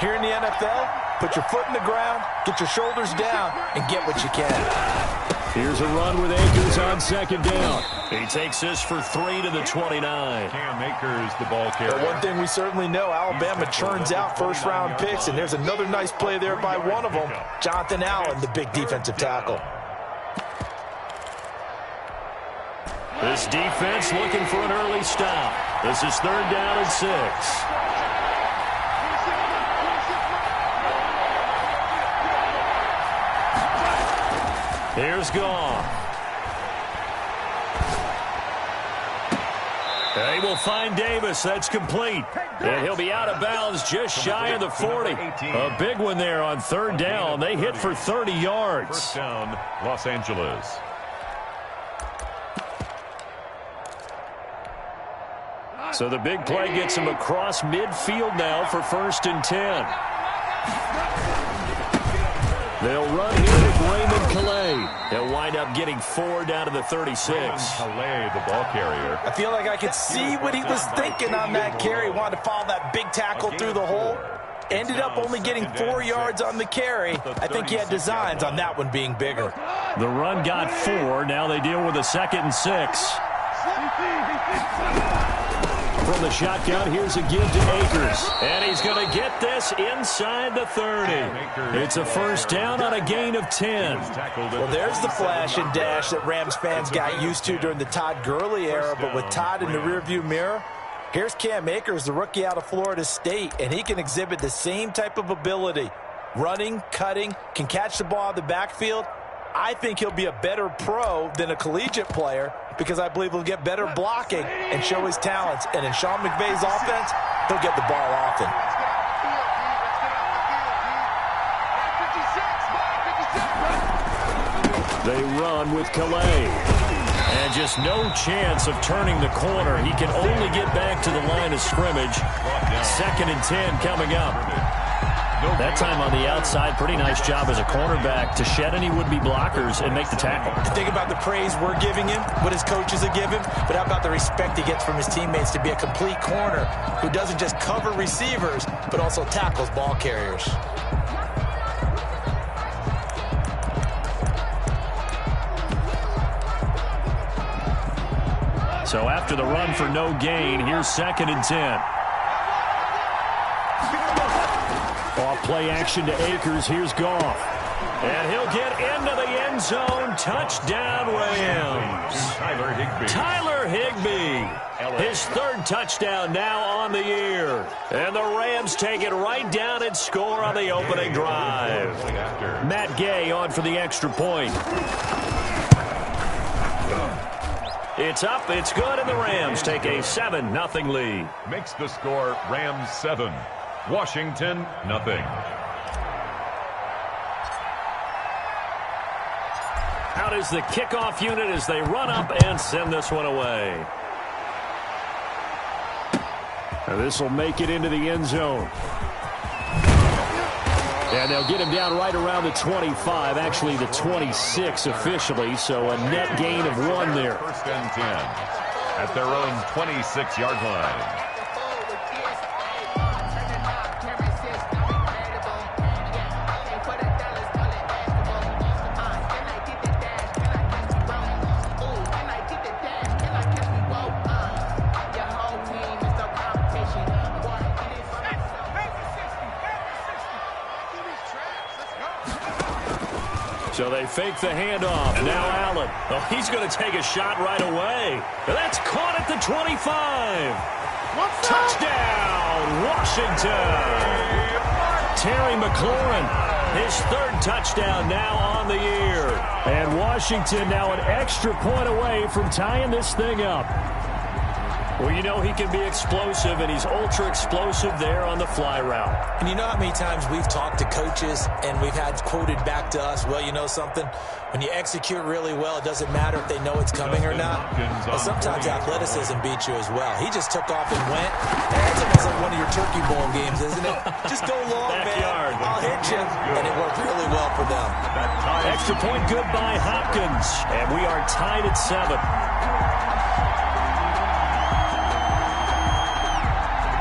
Here in the NFL, put your foot in the ground, get your shoulders down, and get what you can. Here's a run with Akers on second down. He takes this for 3 to the 29. Cam Akers, the ball carrier. But one thing we certainly know, Alabama churns out first-round picks, and there's another nice play there by one of them, Jonathan Allen, the big defensive tackle. This defense looking for an early stop. This is 3rd down and 6. Here's Goff. They will find Davis. That's complete. And he'll be out of bounds just shy of the 40. A big one there on 3rd down. They hit for 30 yards. First down, Los Angeles. So the big play gets him across midfield now for 1st and 10. They'll run here with Raymond Calais. He'll wind up getting 4 down to the 36. Calais, the ball carrier. I feel like I could see what he was thinking on that carry. He wanted to follow that big tackle through the hole. Ended up only getting 4 yards on the carry. I think he had designs on that one being bigger. The run got 4. Now they deal with a 2nd and 6. From the shotgun, here's a give to Akers. And he's going to get this inside the 30. It's a 1st down on a gain of 10. Well, there's the flash and dash that Rams fans got used to during the Todd Gurley era. But with Todd in the rearview mirror, here's Cam Akers, the rookie out of Florida State, and he can exhibit the same type of ability. Running, cutting, can catch the ball out of the backfield. I think he'll be a better pro than a collegiate player because I believe he'll get better blocking and show his talents. And in Sean McVay's offense, he'll get the ball often. They run with Calais. And just no chance of turning the corner. He can only get back to the line of scrimmage. 2nd and 10 coming up. That time on the outside, pretty nice job as a cornerback to shed any would-be blockers and make the tackle. Think about the praise we're giving him, what his coaches are giving, but how about the respect he gets from his teammates to be a complete corner who doesn't just cover receivers, but also tackles ball carriers. So after the run for no gain, here's 2nd and 10. Off play action to Akers. Here's Goff. And he'll get into the end zone. Touchdown, Rams. Tyler Higbee. His 3rd touchdown now on the year. And the Rams take it right down and score on the opening drive. Matt Gay on for the extra point. It's up, it's good, and the Rams take a 7-0 lead. Makes the score Rams 7. Washington, nothing. Out is the kickoff unit as they run up and send this one away. Now this will make it into the end zone. And they'll get him down right around the 25, actually the 26 officially, so a net gain of 1 there. 1st and 10 at their own 26-yard line. So they fake the handoff. Now Allen. Oh, he's going to take a shot right away. That's caught at the 25. Touchdown, Washington. Terry McLaurin, his 3rd touchdown now on the year. And Washington now an extra point away from tying this thing up. Well, you know he can be explosive, and he's ultra-explosive there on the fly route. And you know how many times we've talked to coaches and we've had quoted back to us, well, you know something? When you execute really well, it doesn't matter if they know it's coming or not. But sometimes athleticism beats you as well. He just took off and went. It's almost like one of your Turkey Bowl games, isn't it? Just go long, man. I'll hit you. And it worked really well for them. Extra point good by Hopkins. And we are tied at 7.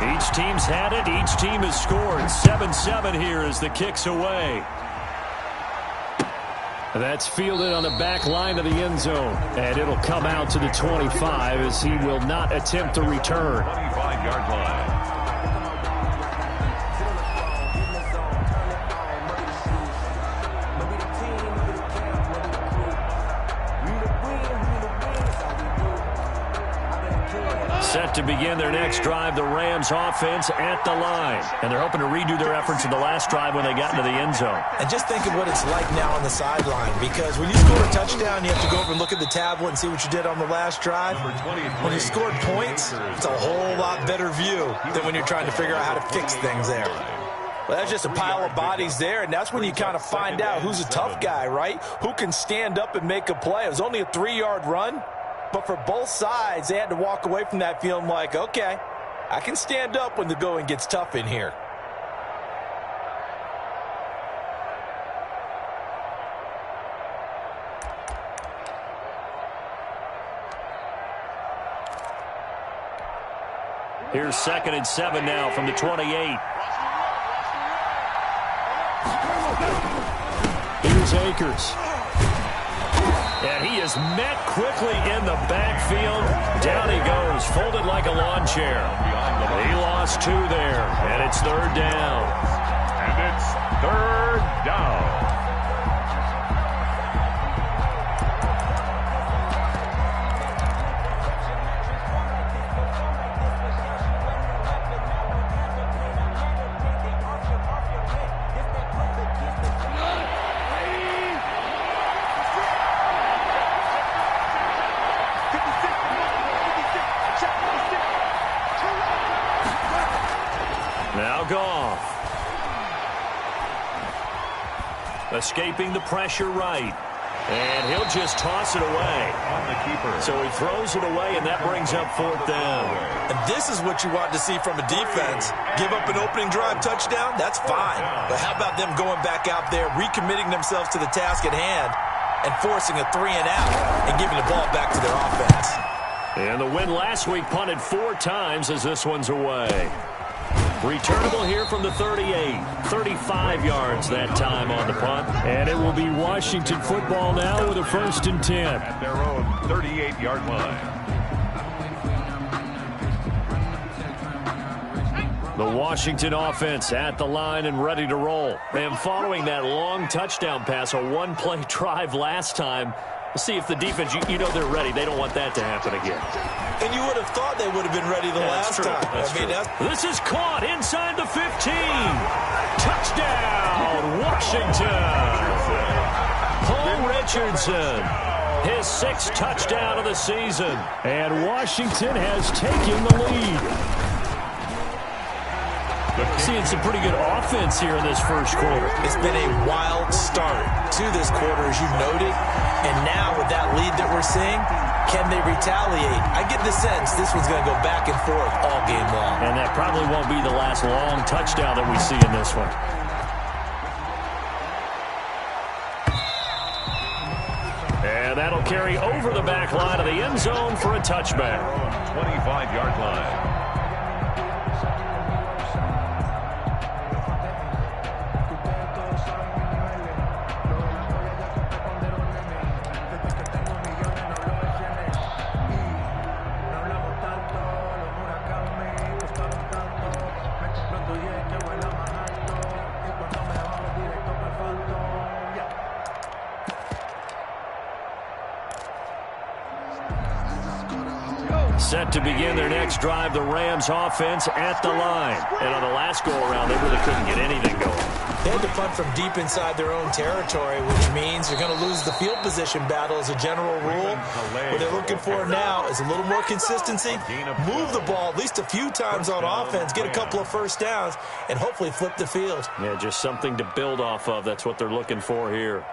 Each team's had it. Each team has scored. 7-7 here as the kick's away. That's fielded on the back line of the end zone. And it'll come out to the 25 as he will not attempt to return. 25-yard line. Set to begin their next drive, the Rams offense at the line. And they're hoping to redo their efforts in the last drive when they got into the end zone. And just think of what it's like now on the sideline, because when you score a touchdown, you have to go over and look at the tablet and see what you did on the last drive. When you scored points, it's a whole lot better view than when you're trying to figure out how to fix things there. Well, that's just a pile of bodies there, and that's when you kind of find out who's a tough guy, right? Who can stand up and make a play. It was only a 3-yard run. But for both sides, they had to walk away from that feeling like, okay, I can stand up when the going gets tough in here. Here's 2nd and 7 now from the 28. Here's Akers. And he is met quickly in the backfield. Down he goes, folded like a lawn chair. He lost 2 there, and it's 3rd down. And it's 3rd down. Now Goff. Escaping the pressure right. And he'll just toss it away. On the keeper. So he throws it away, and that brings up 4th down. And this is what you want to see from a defense. Give up an opening drive touchdown, that's fine. But how about them going back out there, recommitting themselves to the task at hand, and forcing a 3-and-out and giving the ball back to their offense. And the win last week punted 4 times as this one's away. Returnable here from the 38. 35 yards that time on the punt. And it will be Washington football now with a 1st and 10. At their own 38-yard line. The Washington offense at the line and ready to roll. And following that long touchdown pass, a one-play drive last time, we'll see if the defense, you know they're ready. They don't want that to happen again. And you would have thought they would have been ready the last time. This is caught inside the 15. Touchdown, Washington. Paul Richardson, his 6th touchdown of the season. And Washington has taken the lead. Seeing some pretty good offense here in this first quarter. It's been a wild start to this quarter, as you noted. And now with that lead that we're seeing, can they retaliate? I get the sense this one's going to go back and forth all game long. And that probably won't be the last long touchdown that we see in this one. And that'll carry over the back line of the end zone for a touchback. 25-yard line. Set to begin their next drive, the Rams offense at the line. And on the last go-around, they really couldn't get anything going. They had to punt from deep inside their own territory, which means they're going to lose the field position battle as a general rule. What they're looking for now is a little more consistency, move the ball at least a few times on offense, get a couple of first downs, and hopefully flip the field. Yeah, just something to build off of. That's what they're looking for here.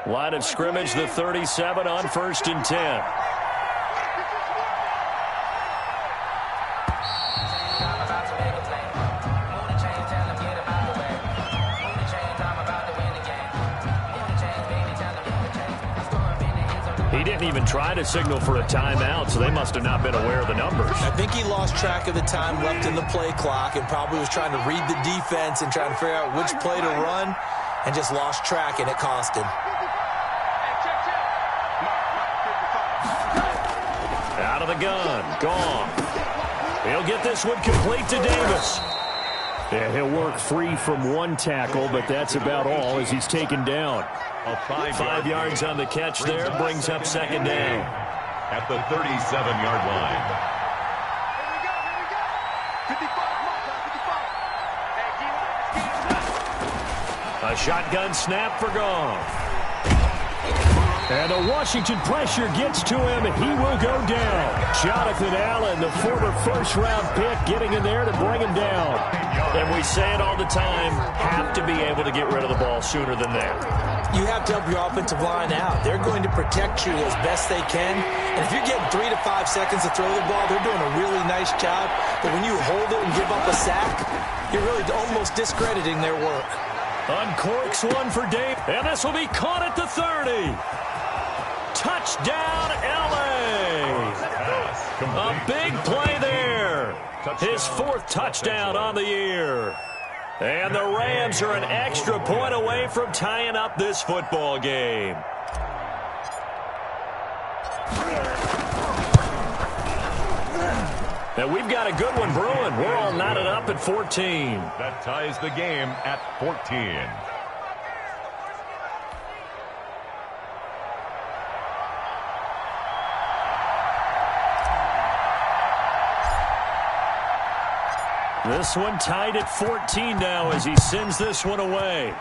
Line of scrimmage, the 37 on 1st and 10. He didn't even try to signal for a timeout, so they must have not been aware of the numbers. I think he lost track of the time left in the play clock and probably was trying to read the defense and trying to figure out which play to run and just lost track, and it cost him. Out of the gun. Gone. He'll get this one complete to Davis. Yeah, he'll work free from one tackle, but that's about all as he's taken down. 5 yards on the catch there, brings up 2nd down. At the 37-yard line. A shotgun snap for Goff. And the Washington pressure gets to him. He will go down. Jonathan Allen, the former first-round pick, getting in there to bring him down. And we say it all the time, have to be able to get rid of the ball sooner than that. You have to help your offensive line out. They're going to protect you as best they can. And if you're getting 3 to 5 seconds to throw the ball, they're doing a really nice job. But when you hold it and give up a sack, you're really almost discrediting their work. Uncorks one for Dave. And this will be caught at the 30. Touchdown, L.A. A big play there. His 4th touchdown on the year. And the Rams are an extra point away from tying up this football game. And we've got a good one brewing. We're all knotted up at 14. That ties the game at 14. This one tied at 14 now as he sends this one away.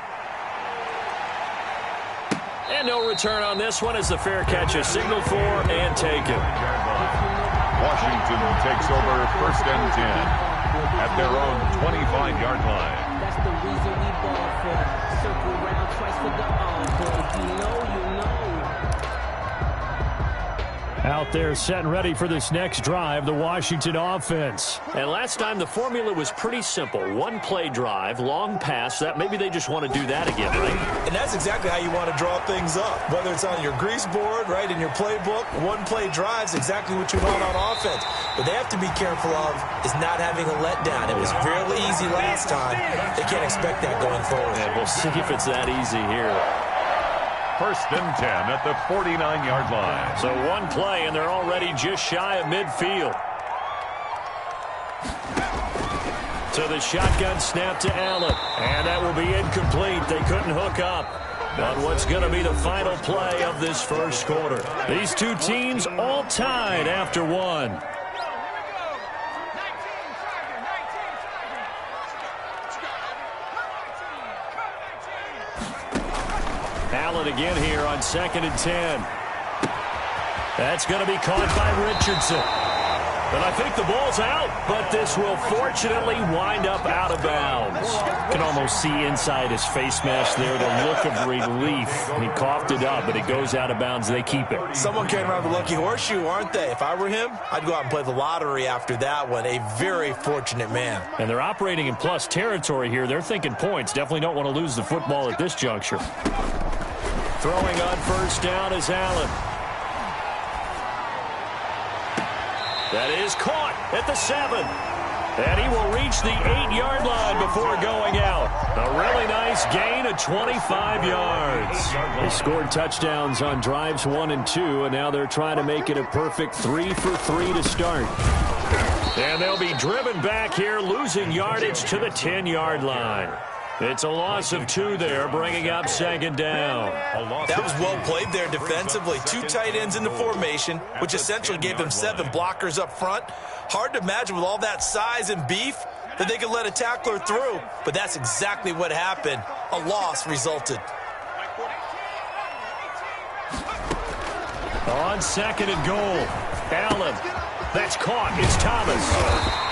And no return on this one as the fair catch is signaled for and taken. Washington takes over 1st and 10 at their own 25-yard line. That's the reason we ball for. Circle around twice for the but you know. Out there set and ready for this next drive, the Washington offense. And last time the formula was pretty simple. 1-play drive, long pass. That maybe they just want to do that again, right? And that's exactly how you want to draw things up. Whether it's on your grease board, right, in your playbook, 1-play drive's exactly what you want on offense. But they have to be careful of is not having a letdown. It was fairly easy last time. They can't expect that going forward. And we'll see if it's that easy here. 1st and 10 at the 49-yard line. So 1 play, and they're already just shy of midfield. So the shotgun snap to Allen. And that will be incomplete. They couldn't hook up on what's going to be the final play of this first quarter. These two teams all tied after 1. Allen again here on 2nd and 10. That's going to be caught by Richardson. And I think the ball's out, but this will fortunately wind up out of bounds. You can almost see inside his face mask there the look of relief. He coughed it up, but it goes out of bounds. They keep it. Someone came around the lucky horseshoe, aren't they? If I were him, I'd go out and play the lottery after that one. A very fortunate man. And they're operating in plus territory here. They're thinking points. Definitely don't want to lose the football at this juncture. Throwing on 1st down is Allen. That is caught at the 7. And he will reach the 8-yard line before going out. A really nice gain of 25 yards. They scored touchdowns on drives 1 and 2, and now they're trying to make it a perfect 3 for 3 to start. And they'll be driven back here, losing yardage to the 10-yard line. It's a loss of 2 there, bringing up 2nd down. That was well played there defensively. 2 tight ends in the formation, which essentially gave them 7 blockers up front. Hard to imagine with all that size and beef that they could let a tackler through, but that's exactly what happened. A loss resulted. On 2nd and goal, Allen Allen. That's caught. It's Thomas.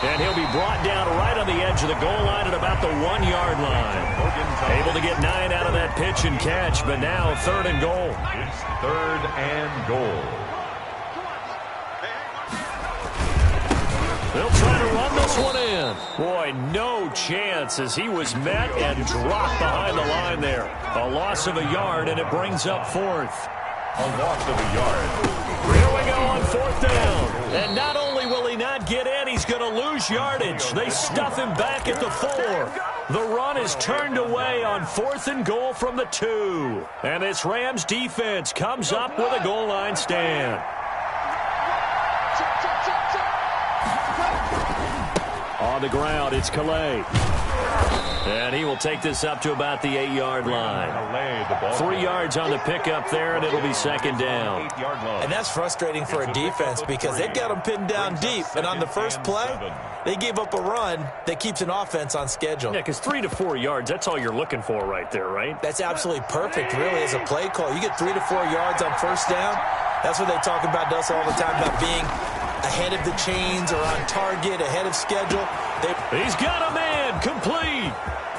And he'll be brought down right on the edge of the goal line at about the 1-yard line. Able to get 9 out of that pitch and catch, but now 3rd and goal. It's 3rd and goal. They'll try to run this one in. Boy, no chance as he was met and dropped behind the line there. A loss of a yard, and it brings up 4th. A loss of a yard. Here we go on 4th down. And not only will he not get in, he's going to lose yardage. They stuff him back at the 4. The run is turned away on 4th and goal from the 2. And this Rams defense comes up with a goal line stand. On the ground, it's Calais. And he will take this up to about the 8-yard line. 3 yards on the pickup there, and it'll be 2nd down. And that's frustrating for a defense because they've got them pinned down deep. And on the first play, they gave up a run that keeps an offense on schedule. Yeah, because 3 to 4 yards, that's all you're looking for right there, right? That's absolutely perfect, really, as a play call. You get 3 to 4 yards on first down. That's what they talk about to us all the time, about being ahead of the chains or on target, ahead of schedule. He's got a man complete.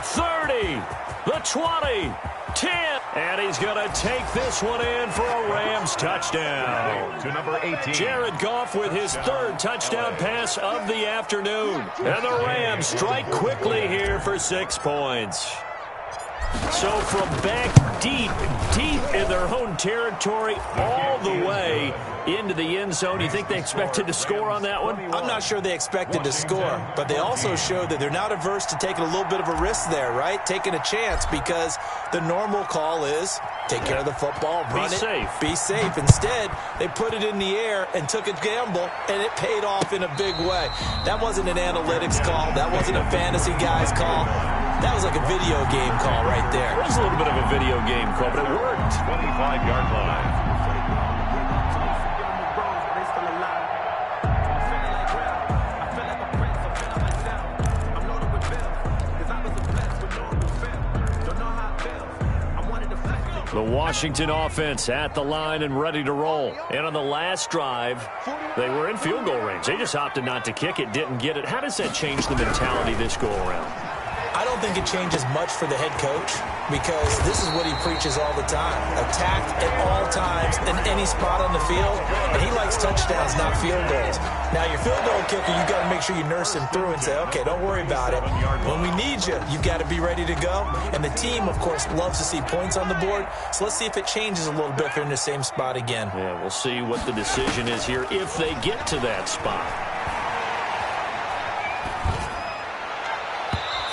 30, the 20, 10. And he's going to take this one in for a Rams touchdown. To number 18. Jared Goff with his 3rd touchdown pass of the afternoon. And the Rams strike quickly here for 6 points. So from back deep in their own territory, all the way into the end zone, you think they expected to score on that one? I'm not sure they expected to score, but they also showed that they're not averse to taking a little bit of a risk there, right? Taking a chance, because the normal call is take care of the football, run it, be safe. Instead, they put it in the air and took a gamble, and it paid off in a big way. That wasn't an analytics call. That wasn't a fantasy guy's call. That was like a video game call right there. It was a little bit of a video game call, but it worked. 25-yard line. The Washington offense at the line and ready to roll. And on the last drive, they were in field goal range. They just opted not to kick it, didn't get it. How does that change the mentality this go around? I don't think it changes much for the head coach, because this is what he preaches all the time. Attack at all times in any spot on the field, and he likes touchdowns, not field goals. Now, your field goal kicker, you've got to make sure you nurse him through and say, okay, don't worry about it. When we need you, you've got to be ready to go. And the team, of course, loves to see points on the board, so let's see if it changes a little bit if they're in the same spot again. Yeah, we'll see what the decision is here if they get to that spot.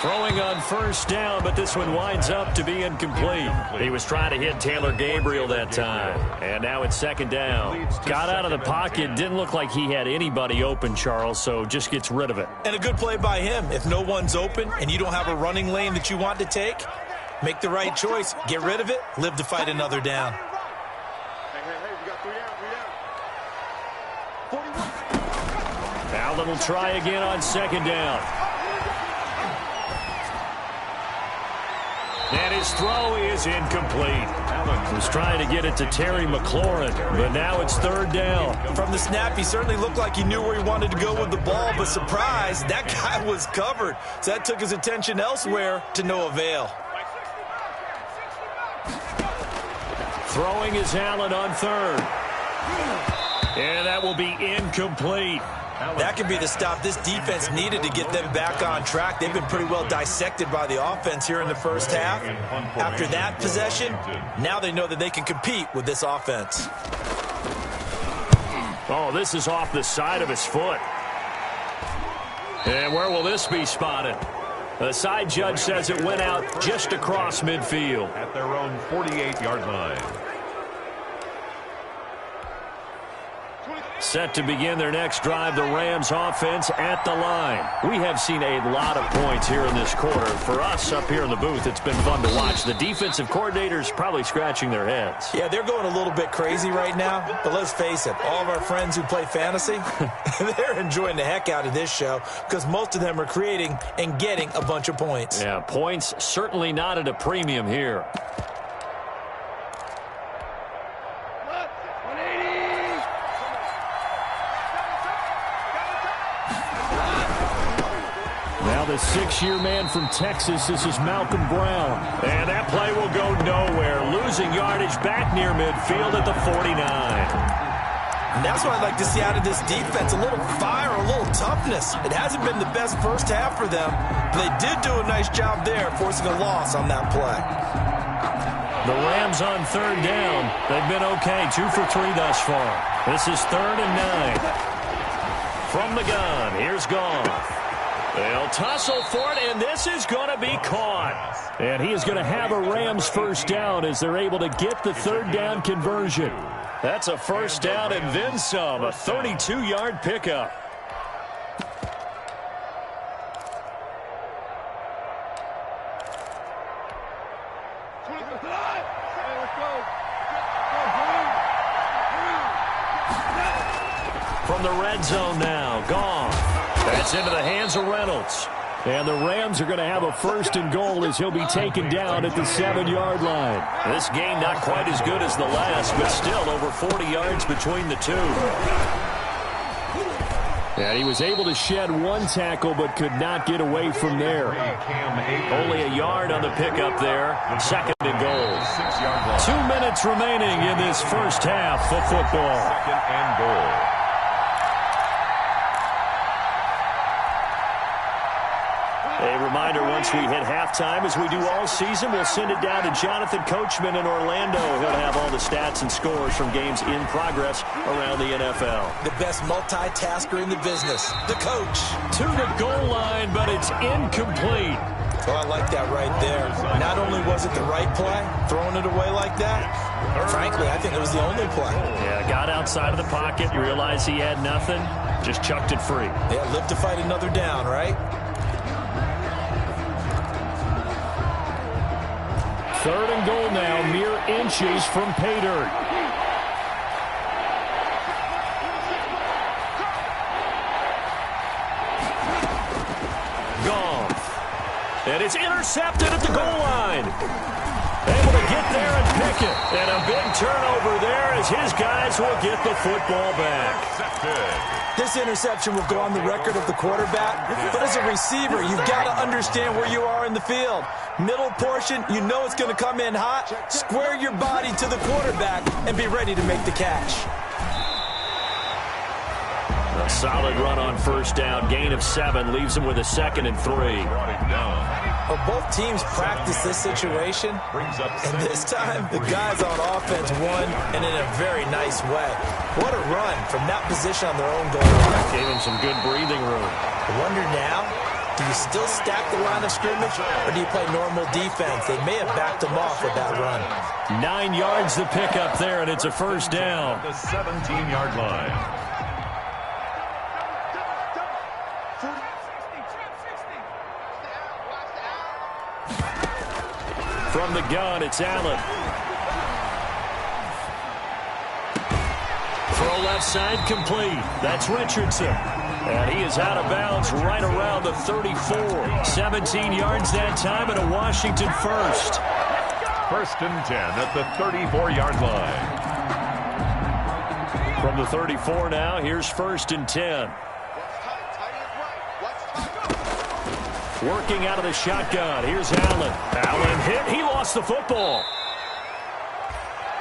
Throwing on first down, but this one winds up to be incomplete. He was trying to hit Taylor Gabriel that time. And now it's 2nd down. Got out of the pocket. Didn't look like he had anybody open, Charles, so just gets rid of it. And a good play by him. If no one's open and you don't have a running lane that you want to take, make the right choice. Get rid of it. Live to fight another down. Allen will try again on 2nd down. And his throw is incomplete. Allen was trying to get it to Terry McLaurin, but now it's 3rd down. From the snap, he certainly looked like he knew where he wanted to go with the ball, but surprise, that guy was covered. So that took his attention elsewhere to no avail. Throwing is Allen on 3rd. And that will be incomplete. That could be the stop this defense needed to get them back on track. They've been pretty well dissected by the offense here in the first half. After that possession, now they know that they can compete with this offense. Oh, this is off the side of his foot. And where will this be spotted? The side judge says it went out just across midfield. At their own 48-yard line. Set to begin their next drive, the Rams offense at the line. We have seen a lot of points here in this quarter. For us up here in the booth, it's been fun to watch. The defensive coordinators probably scratching their heads. Yeah, they're going a little bit crazy right now, but let's face it, all of our friends who play fantasy, they're enjoying the heck out of this show because most of them are creating and getting a bunch of points. Yeah, points certainly not at a premium here. the 6-year man from Texas. This is Malcolm Brown. And that play will go nowhere. Losing yardage back near midfield at the 49. And that's what I'd like to see out of this defense. A little fire, a little toughness. It hasn't been the best first half for them, but they did do a nice job there, forcing a loss on that play. The Rams on third down. They've been okay, 2 for 3 thus far. This is 3rd and 9. From the gun, here's Goff. They'll tussle for it, and this is going to be caught. And he is going to have a Rams first down as they're able to get the third down conversion. That's a first down and then some, a 32-yard pickup. From the red zone now, Goff. That's into the hands of Reynolds. And the Rams are going to have a first and goal as he'll be taken down at the 7-yard line. This game not quite as good as the last, but still over 40 yards between the two. And he was able to shed one tackle, but could not get away from there. Only a yard on the pickup there. 2nd and goal. 2 minutes remaining in this first half of football. 2nd and goal. A reminder, once we hit halftime, as we do all season, we'll send it down to Jonathan Coachman in Orlando. He'll have all the stats and scores from games in progress around the NFL. The best multitasker in the business, the coach. To the goal line, but it's incomplete. Oh, I like that right there. Not only was it the right play, throwing it away like that, frankly, I think it was the only play. Yeah, got outside of the pocket, realized he had nothing, just chucked it free. Yeah, live to fight another down, right? 3rd and goal now, mere inches from pay dirt. Goff. And it's intercepted at the goal line. Able to get there and pick it. And a big turnover there as his guys will get the football back. This interception will go on the record of the quarterback, but as a receiver, you've got to understand where you are in the field. Middle portion, you know it's going to come in hot. Square your body to the quarterback and be ready to make the catch. A solid run on first down. Gain of 7 leaves him with a 2nd and 3. Well, both teams practice this situation, and this time the guys on offense won, and in a very nice way. What a run from that position on their own goal line. Gave him some good breathing room. I wonder now, do you still stack the line of scrimmage, or do you play normal defense? They may have backed them off with that run. 9 yards to pick up there, and it's a first down. The 17-yard line. From the gun, it's Allen. Throw left side complete. That's Richardson. And he is out of bounds right around the 34. 17 yards that time and a Washington first. 1st and 10 at the 34-yard line. From the 34 now, here's 1st and 10. Working out of the shotgun. Here's Allen. Allen hit. He lost the football.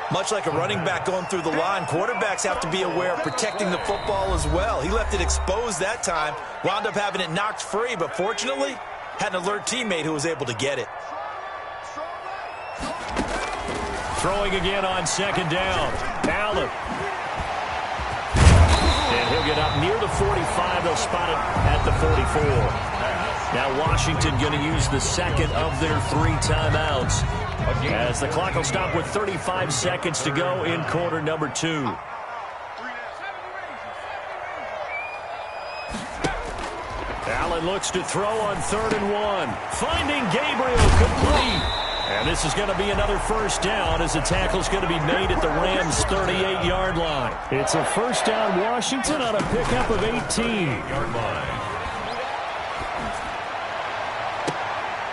Much like a running back going through the line, quarterbacks have to be aware of protecting the football as well. He left it exposed that time, wound up having it knocked free, but fortunately, had an alert teammate who was able to get it. Throwing again on 2nd down. Allen. And he'll get up near the 45. They'll spot it at the 44. Now Washington going to use the 2nd of their 3 timeouts as the clock will stop with 35 seconds to go in quarter number 2. Allen looks to throw on 3rd and 1. Finding Gabriel complete. And this is going to be another first down as the tackle's going to be made at the Rams' 38-yard line. It's a first down Washington on a pickup of 18.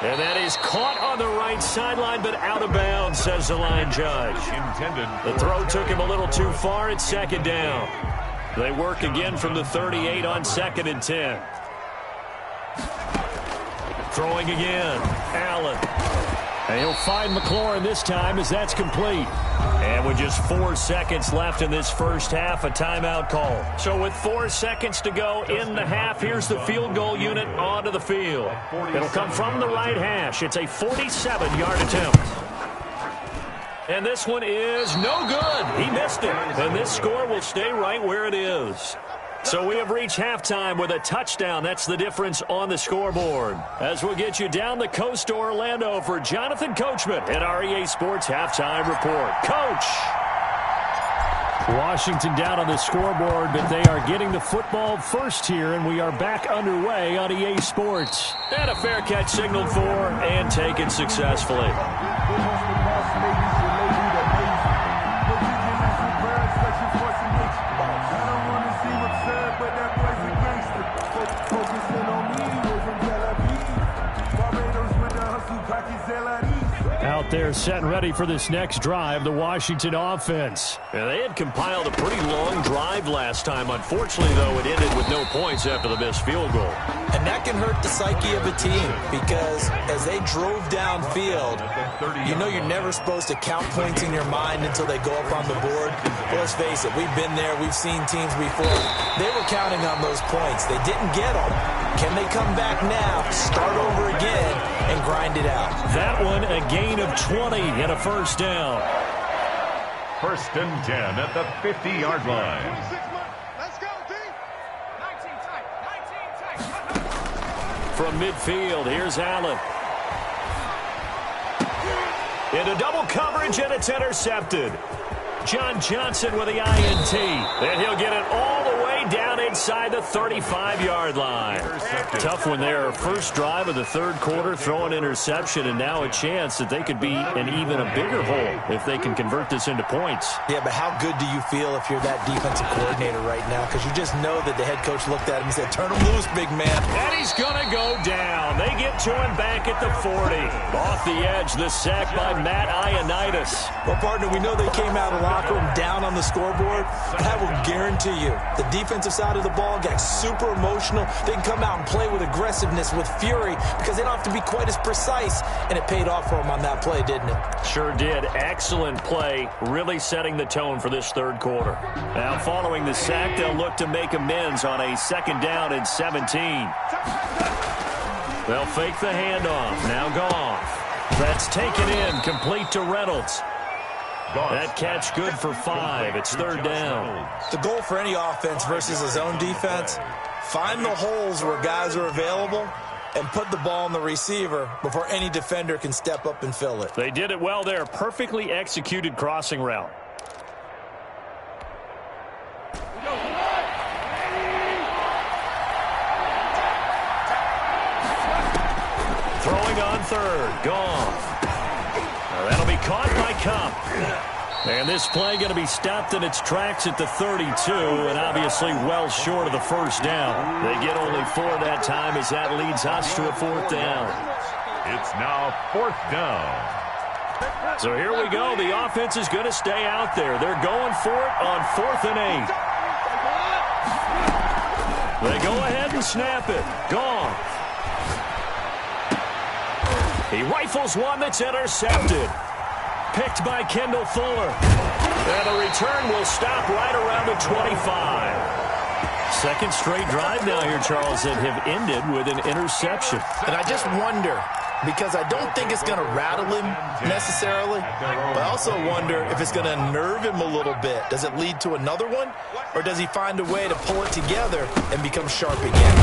And that is caught on the right sideline, but out of bounds, says the line judge. The throw took him a little too far. It's 2nd down. They work again from the 38 on 2nd and 10. Throwing again. Allen. And he'll find McLaurin this time as that's complete. And with just 4 seconds left in this first half, a timeout call. So with 4 seconds to go in the half, here's the field goal unit onto the field. It'll come from the right hash. It's a 47-yard attempt. And this one is no good. He missed it. And this score will stay right where it is. So we have reached halftime with a touchdown. That's the difference on the scoreboard. As we'll get you down the coast to Orlando for Jonathan Coachman at our EA Sports Halftime Report. Coach! Washington down on the scoreboard, but they are getting the football first here, and we are back underway on EA Sports. And a fair catch signaled for and taken successfully. Out there set and ready for this next drive, the Washington offense. Yeah, they had compiled a pretty long drive last time. Unfortunately, though, it ended with no points after the missed field goal. And that can hurt the psyche of a team because as they drove downfield, you know you're never supposed to count points in your mind until they go up on the board. But let's face it, we've been there. We've seen teams before. They were counting on those points. They didn't get them. Can they come back now, start over again, and grind it out? That one a gain of 20 and a first down. First and 10 at the 50-yard line. Let's go, D. 19 tight. From midfield, here's Allen. Into double coverage, and it's intercepted. John Johnson with the INT. And he'll get it all the way down inside the 35-yard line. Tough one there. First drive of the third quarter, throw an interception, and now a chance that they could be in even a bigger hole if they can convert this into points. Yeah, but how good do you feel if you're that defensive coordinator right now? Because you just know that the head coach looked at him and said, turn him loose, big man. And he's going to go down. They get to him back at the 40. Off the edge, the sack by Matt Ioannidis. Well, partner, we know they came out of the locker room down on the scoreboard. But I will guarantee you, the defensive side of the ball got super emotional. They can come out and play with aggressiveness, with fury, because they don't have to be quite as precise. And it paid off for them on that play, didn't it? Sure did. Excellent play, really setting the tone for this third quarter. Now, following the sack, they'll look to make amends on a second down and 17. They'll fake the handoff. Now Goff. That's taken in, complete to Reynolds. That catch good for 5. It's third down. The goal for any offense versus a zone defense, find the holes where guys are available and put the ball on the receiver before any defender can step up and fill it. They did it well there. Perfectly executed crossing route. Throwing on third. Goff. That'll be caught by Cup. And this play going to be stopped in its tracks at the 32, and obviously well short of the first down. They get only 4 that time as that leads us to a fourth down. It's now fourth down. So here we go. The offense is going to stay out there. They're going for it on 4th and 8. They go ahead and snap it. Gone. He rifles one that's intercepted. Picked by Kendall Fuller. And the return will stop right around the 25. Second straight drive now here, Charles, that have ended with an interception. And I just wonder, because I don't think it's going to rattle him necessarily, but I also wonder if it's going to unnerve him a little bit. Does it lead to another one, or does he find a way to pull it together and become sharp again?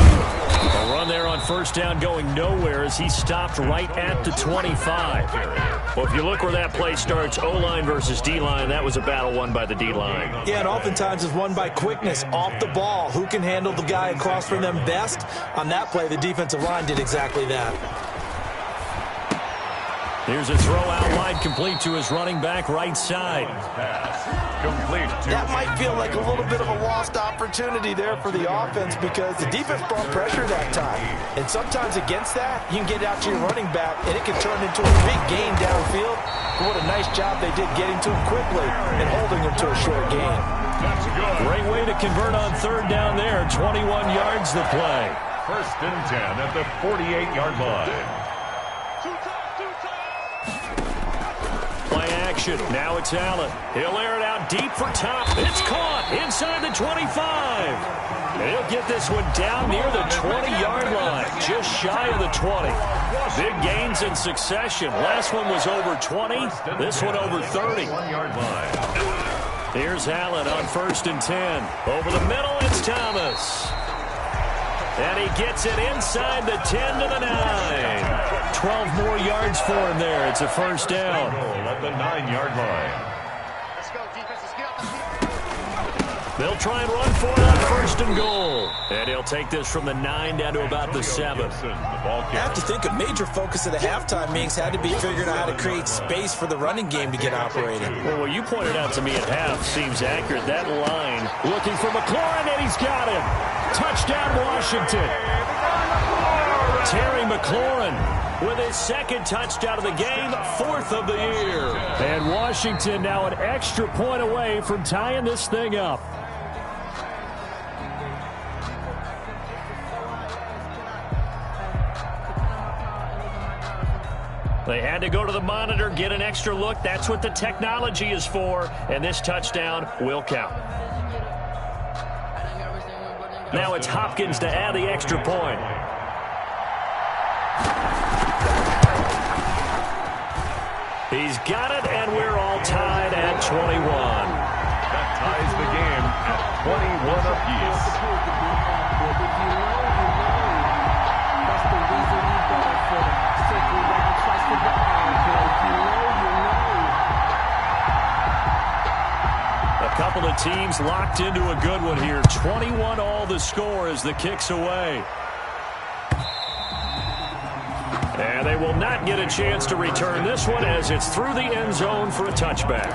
A run there on first down going nowhere as he stopped right at the 25. Well, if you look where that play starts, O-line versus D-line, that was a battle won by the D-line. Yeah, and oftentimes it's won by quickness off the ball. Who can handle the guy across from them best? On that play, the defensive line did exactly that. Here's a throw out wide, complete to his running back right side. Complete. That might feel like a little bit of a lost opportunity there for the offense because the defense brought pressure that time. And sometimes against that, you can get out to your running back, and it can turn into a big gain downfield. But what a nice job they did getting to him quickly and holding him to a short gain. Great way to convert on third down there. 21 yards the play. First and 10 at the 48-yard line. Play action. Now it's Allen. He'll air it out deep for top. It's caught inside the 25. He'll get this one down near the 20-yard line, just shy of the 20. Big gains in succession. Last one was over 20. This one over 30. Here's Allen on first and 10. Over the middle, it's Thomas. And he gets it inside the 10 to the 9. 12 more yards for him there. It's a first down. At the 9-yard line. Let's go, defense. Let's get out the field. They'll try and run for it on first and goal. And he'll take this from the 9 down to about the 7. I have to think a major focus of the halftime meetings had to be figuring out how to create space for the running game to get operating. Well, what you pointed out to me at half seems accurate. That line looking for McLaurin, and he's got him. Touchdown, Washington. Terry McLaurin with his second touchdown of the game, 4th of the year. And Washington now an extra point away from tying this thing up. They had to go to the monitor, get an extra look. That's what the technology is for, and this touchdown will count. Now it's Hopkins to add the extra point. He's got it, and we're all tied at 21. That ties the game at 21 apiece. That's the reason we go for it. Circle round twice for the encore. A couple of teams locked into a good one here. 21 all the score as the kick's away. And they will not get a chance to return this one as it's through the end zone for a touchback.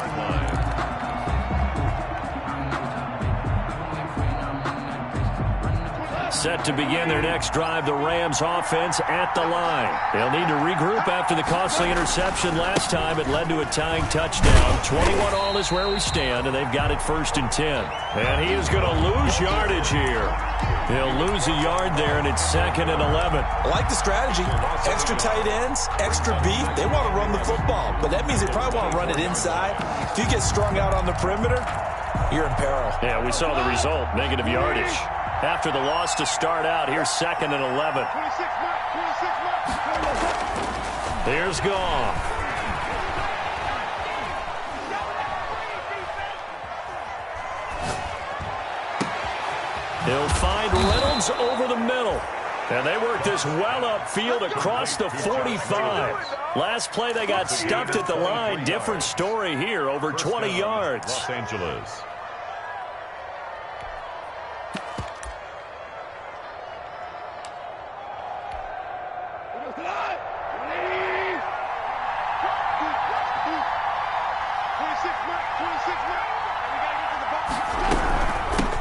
Set to begin their next drive, the Rams offense at the line. They'll need to regroup after the costly interception last time. It led to a tying touchdown. 21 all is where we stand, and they've got it first and 10. And he is going to lose yardage here. He'll lose a yard there, and it's 2nd and 11. I like the strategy. Extra tight ends, extra beef. They want to run the football, but that means they probably want to run it inside. If you get strung out on the perimeter, you're in peril. Yeah, we saw the result, negative yardage. After the loss to start out, here's 2nd and 11. Here's Goff. He'll find Reynolds over the middle. And they work this well upfield across the 45. Last play, they got stuffed at the line. Different story here, over 20 yards. Los Angeles.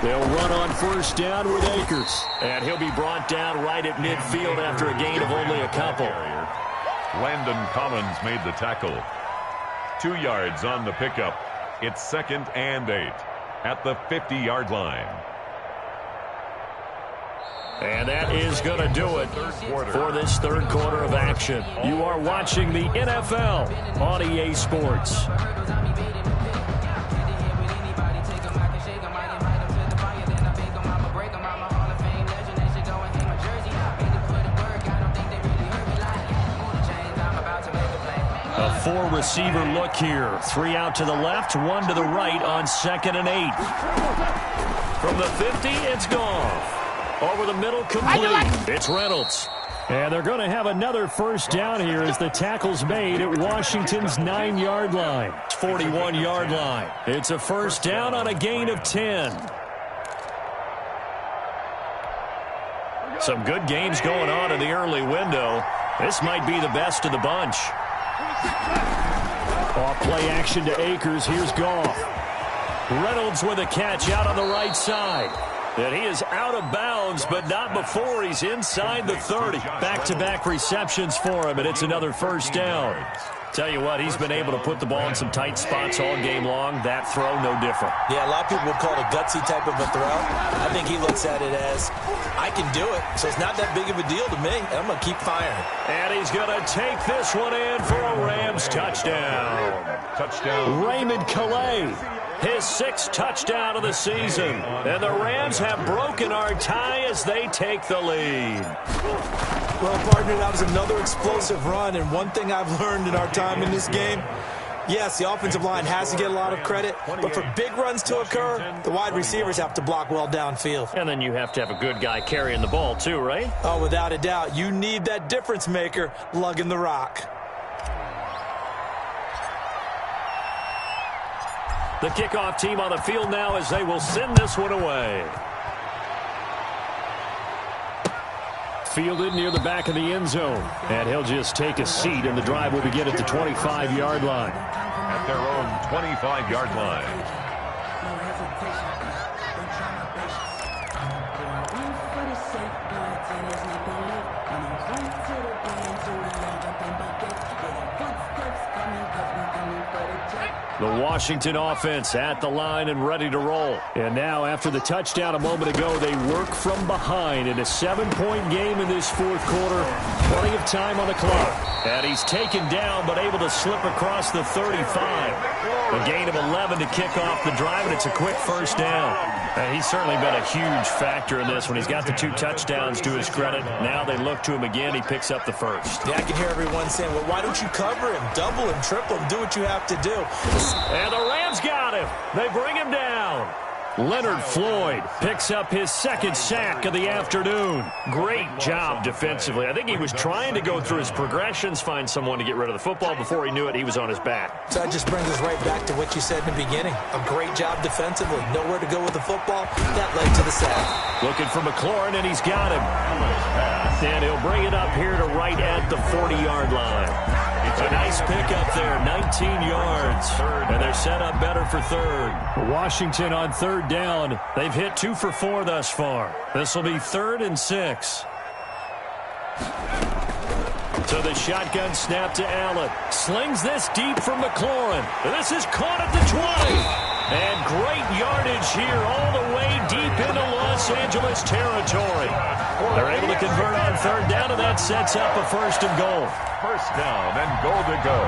They'll run on first down with Akers. And he'll be brought down right at midfield after a gain of only a couple. Landon Collins made the tackle. 2 yards on the pickup. It's 2nd and 8 at the 50-yard line. And that is going to do it for this third quarter of action. You are watching the NFL on EA Sports. A 4-receiver look here. 3 out to the left, 1 to the right on 2nd and 8. From the 50, it's Goff. Over the middle, complete. It's Reynolds. And they're going to have another first down here as the tackle's made at Washington's 9-yard line. 41-yard line. It's a first down on a gain of 10. Some good games going on in the early window. This might be the best of the bunch. Off play action to Akers. Here's Goff. Reynolds with a catch out on the right side. And he is out of bounds, but not before he's inside the 30. Back-to-back receptions for him, and it's another first down. Tell you what, he's been able to put the ball in some tight spots all game long. That throw, no different. Yeah, a lot of people would call it a gutsy type of a throw. I think he looks at it as, I can do it, so it's not that big of a deal to me, and I'm going to keep firing. And he's going to take this one in for a Rams touchdown. Touchdown. Raymond Calais, his 6th touchdown of the season. And the Rams have broken our tie as they take the lead. Well, partner, that was another explosive run, and one thing I've learned in our time in this game, yes, the offensive line has to get a lot of credit, but for big runs to occur, the wide receivers have to block well downfield. And then you have to have a good guy carrying the ball too, right? Oh, without a doubt. You need that difference maker lugging the rock. The kickoff team on the field now as they will send this one away. Fielded near the back of the end zone. And he'll just take a seat, and the drive will begin at the 25-yard line. At their own 25-yard line. The Washington offense at the line and ready to roll. And now, after the touchdown a moment ago, they work from behind in a 7-point game in this fourth quarter. Plenty of time on the clock. And he's taken down, but able to slip across the 35. A gain of 11 to kick off the drive, and it's a quick first down. And he's certainly been a huge factor in this when he's got the 2 touchdowns to his credit. Now they look to him again. He picks up the first. Yeah, I can hear everyone saying, well, why don't you cover him, double him, triple him, do what you have to do. And the Rams got him. They bring him down. Leonard Floyd picks up his 2nd sack of the afternoon. Great job defensively. I think he was trying to go through his progressions, find someone to get rid of the football. Before he knew it, he was on his back. So that just brings us right back to what you said in the beginning. A great job defensively. Nowhere to go with the football. That led to the sack. Looking for McLaurin, and he's got him. And he'll bring it up here to right at the 40-yard line. A nice pickup there, 19 yards. And they're set up better for third. Washington on third down. They've hit 2 for 4 thus far. This will be 3rd and 6. So the shotgun snap to Allen. Slings this deep from McLaurin. This is caught at the 20. And great yardage here all the way deep into Los Angeles territory. They're able to convert on third down, and that sets up a 1st and goal. First down and goal to go.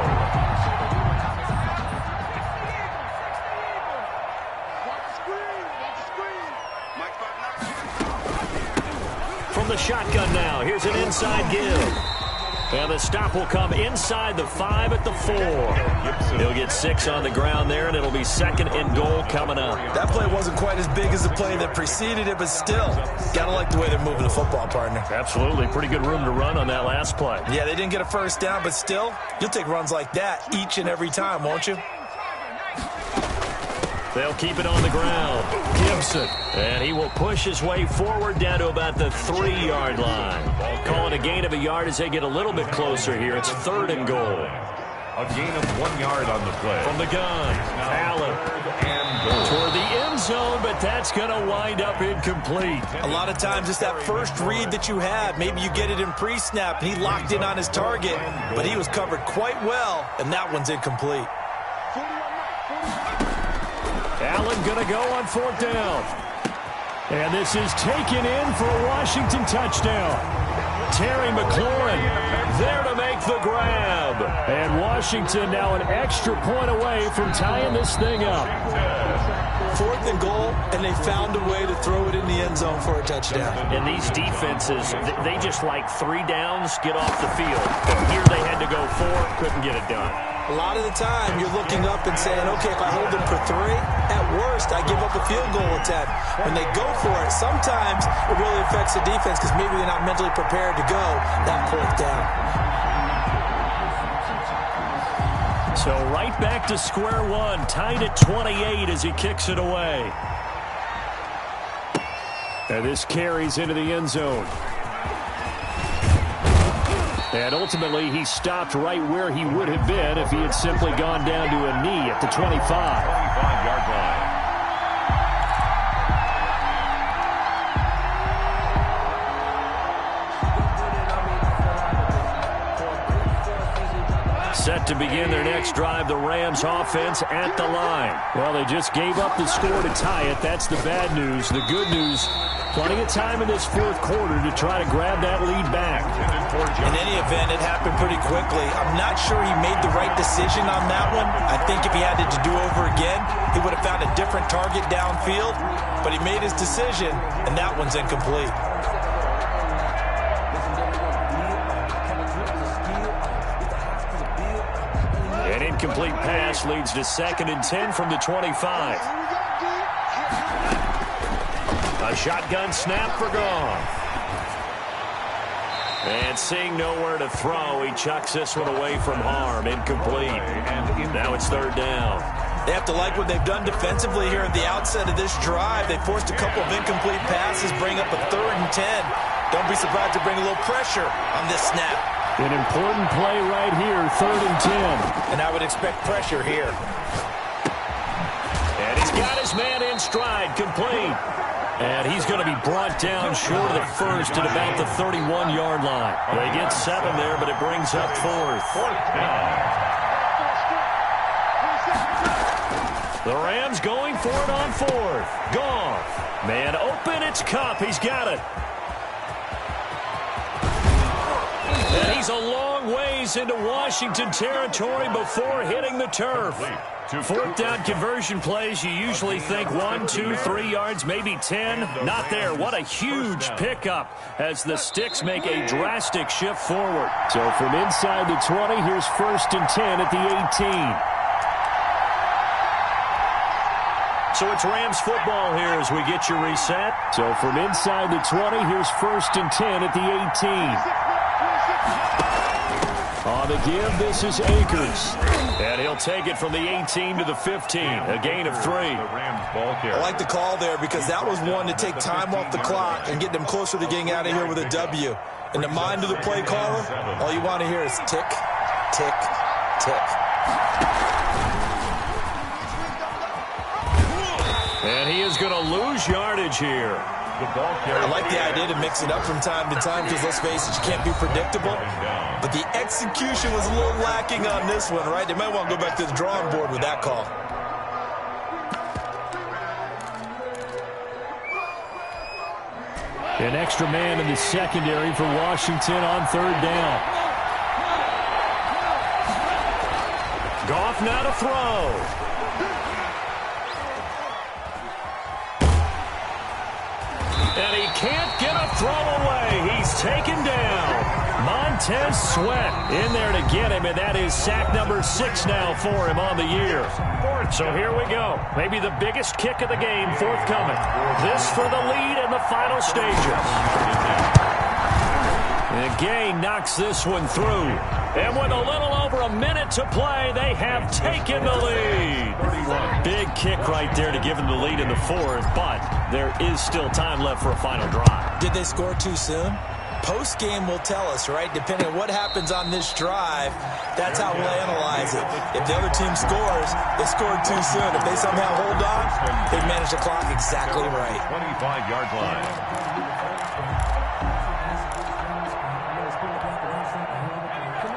From the shotgun now, here's an inside give. And the stop will come inside the 5 at the 4. He'll get 6 on the ground there, and it'll be 2nd and goal coming up. That play wasn't quite as big as the play that preceded it, but still, gotta like the way they're moving the football, partner. Absolutely. Pretty good room to run on that last play. Yeah, they didn't get a first down, but still, you'll take runs like that each and every time, won't you? They'll keep it on the ground. Gibson. And he will push his way forward down to about the 3-yard line. Call it a gain of a yard as they get a little bit closer here. It's 3rd and goal. A gain of 1 yard on the play. From the gun, Allen. Toward the end zone, but that's going to wind up incomplete. A lot of times it's that first read that you have. Maybe you get it in pre-snap, and he locked in on his target, but he was covered quite well, and that one's incomplete. Allen going to go on 4th down. And this is taken in for a Washington touchdown. Terry McLaurin there to make the grab. And Washington now an extra point away from tying this thing up. 4th and goal, and they found a way to throw it in the end zone for a touchdown. And these defenses, they just like 3 downs, get off the field. But here they had to go 4, couldn't get it done. A lot of the time, you're looking up and saying, okay, if I hold them for 3, at worst, I give up a field goal attempt. When they go for it, sometimes it really affects the defense because maybe they're not mentally prepared to go that 4th down. So right back to square one, tied at 28 as he kicks it away. And this carries into the end zone. And ultimately, he stopped right where he would have been if he had simply gone down to a knee at the 25. 25-yard line. set to begin their next drive. The Rams offense at the line. Well, they just gave up the score to tie it. That's the bad news. The good news, plenty of time in this fourth quarter to try to grab that lead back. In any event, it happened pretty quickly. I'm not sure he made the right decision on that one. I think if he had it to do over again, he would have found a different target downfield. But he made his decision, and that one's incomplete. An incomplete pass leads to 2nd and 10 from the 25. A shotgun snap for Goff. And seeing nowhere to throw, he chucks this one away from harm. Incomplete. And now it's 3rd down. They have to like what they've done defensively here at the outset of this drive. They forced a couple of incomplete passes, bring up a 3rd and 10. Don't be surprised to bring a little pressure on this snap. An important play right here, 3rd and 10. And I would expect pressure here. And he's got his man in stride, complete. And he's going to be brought down short of the first at about the 31-yard line. They get 7 there, but it brings up 4th. The Rams going for it on 4th. Goff. Man open, it's Kupp. He's got it. And he's a long ways into Washington territory before hitting the turf. 4th down conversion plays, you usually think 1, 2, 3 yards, maybe 10. Not there. What a huge pickup as the sticks make a drastic shift forward. So from inside the 20, here's 1st and 10 at the 18. So it's Rams football here as we get you reset. So from inside the 20, here's 1st and 10 at the 18. On the give, this is Akers. And he'll take it from the 18 to the 15. A gain of 3. I like the call there because that was one to take time off the clock and get them closer to getting out of here with a W. In the mind of the play caller, all you want to hear is tick, tick, tick. And he is going to lose yardage here. I like the idea to mix it up from time to time because, let's face it, you can't be predictable. But the execution was a little lacking on this one, right? They might want to go back to the drawing board with that call. An extra man in the secondary for Washington on 3rd down. Goff now to throw. And he can't get a throw away. He's taken down. Montez Sweat in there to get him, and that is sack number 6 now for him on the year. So here we go. Maybe the biggest kick of the game forthcoming. This for the lead in the final stages. And Gay knocks this one through. And with a little over a minute to play, they have taken the lead. Big kick right there to give them the lead in the 4th, but there is still time left for a final drive. Did they score too soon? Post-game will tell us, right? Depending on what happens on this drive, that's how we'll analyze it. If the other team scores, they scored too soon. If they somehow hold on, they manage the clock exactly right. 25-yard line.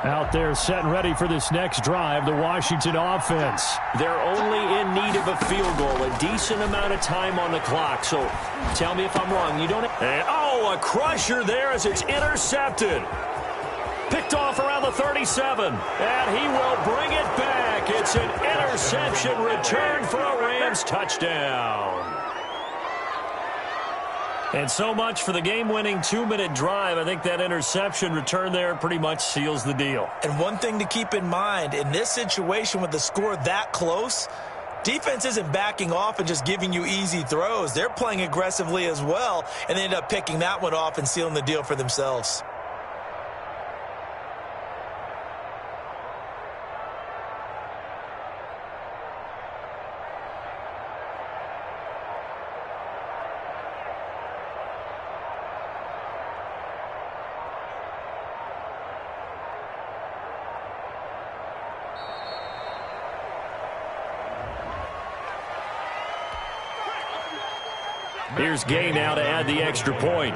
Out there set and ready for this next drive, the Washington offense. They're only in need of a field goal, a decent amount of time on the clock. So tell me if I'm wrong. You don't. And, oh, a crusher there as it's intercepted. Picked off around the 37, and he will bring it back. It's an interception return for a Rams touchdown. And so much for the game-winning 2-minute drive. I think that interception return there pretty much seals the deal. And one thing to keep in mind, in this situation with the score that close, defense isn't backing off and just giving you easy throws. They're playing aggressively as well, and they end up picking that one off and sealing the deal for themselves. Here's Gay now to add the extra point.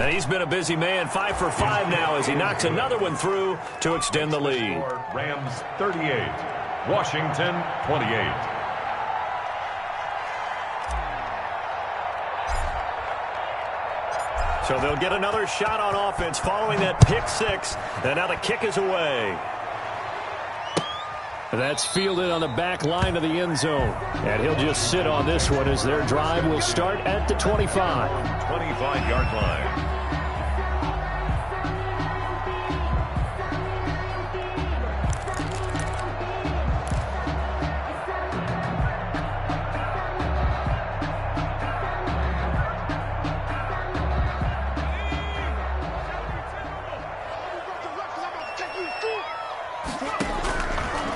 And he's been a busy man, 5 for 5 now as he knocks another one through to extend the lead. Rams 38, Washington 28. So they'll get another shot on offense following that pick six. And now the kick is away. That's fielded on the back line of the end zone. And he'll just sit on this one as their drive will start at the 25. 25-yard line.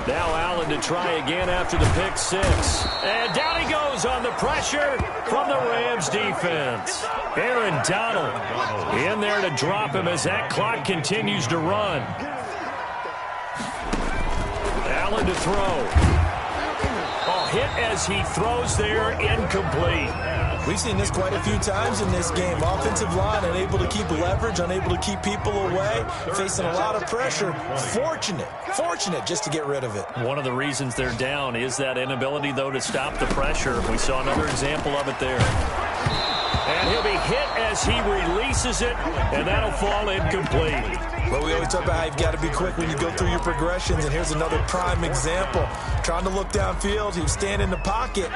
Now Allen to try again after the pick six. And down he goes on the pressure from the Rams defense. Aaron Donald in there to drop him as that clock continues to run. Allen to throw. Oh, hit as he throws there, incomplete. We've seen this quite a few times in this game. Offensive line unable to keep leverage, unable to keep people away, facing a lot of pressure. Fortunate just to get rid of it. One of the reasons they're down is that inability, though, to stop the pressure. We saw another example of it there. And he'll be hit as he releases it, and that'll fall incomplete. But we always talk about how you've got to be quick when you go through your progressions, and here's another prime example. Trying to look downfield, he was standing in the pocket,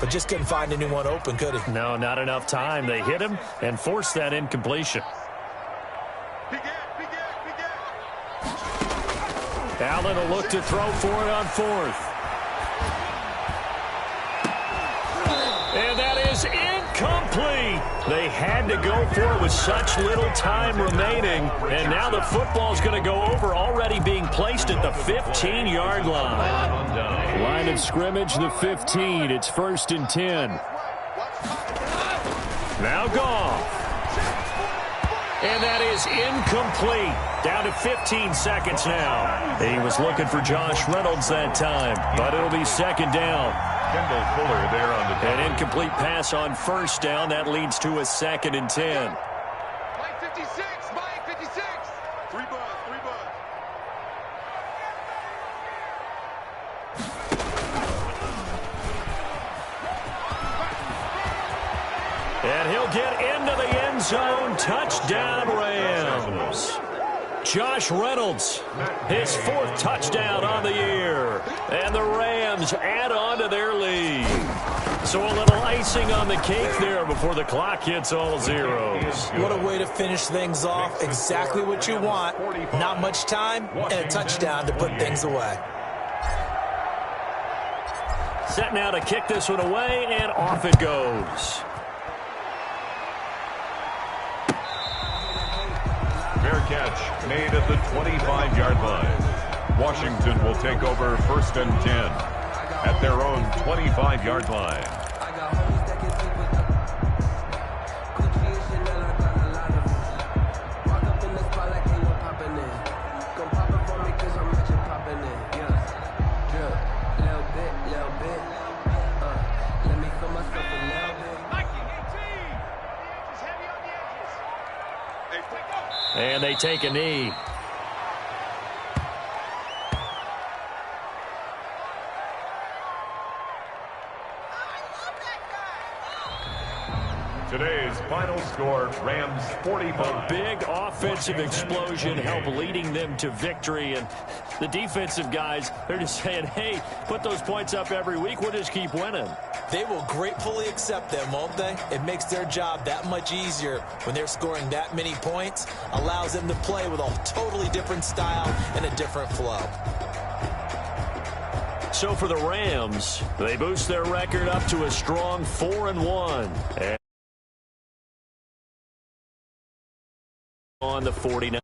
but just couldn't find anyone open, could he? No, not enough time. They hit him and forced that incompletion. Allen will look to throw for it on fourth. And that is incomplete. They had to go for it with such little time remaining. And now the football's going to go over, already being placed at the 15-yard line. Line of scrimmage, the 15. It's 1st and 10. Now Goff. And that is incomplete. Down to 15 seconds now. He was looking for Josh Reynolds that time, but it'll be 2nd down. Kendall Fuller there on the An incomplete pass on 1st down. That leads to a 2nd and 10. Mike 56, Mike 56. 3 bucks. And he'll get into the end zone. Touchdown, Rams. Josh Reynolds, his 4th touchdown on the year. And the Rams add on to their lead. So a little icing on the cake there before the clock hits all zeros. What a way to finish things off. Exactly what you want. Not much time and a touchdown to put things away. Set now to kick this one away, and off it goes. fair catch made at the 25-yard line. Washington will take over 1st and 10 at their own 25-yard line. And they take a knee. Today's final score, Rams 45. A big offensive explosion helped leading them to victory. And the defensive guys, they're just saying, hey, put those points up every week. We'll just keep winning. They will gratefully accept them, won't they? It makes their job that much easier when they're scoring that many points. Allows them to play with a totally different style and a different flow. So for the Rams, they boost their record up to a strong 4-1. On the 49.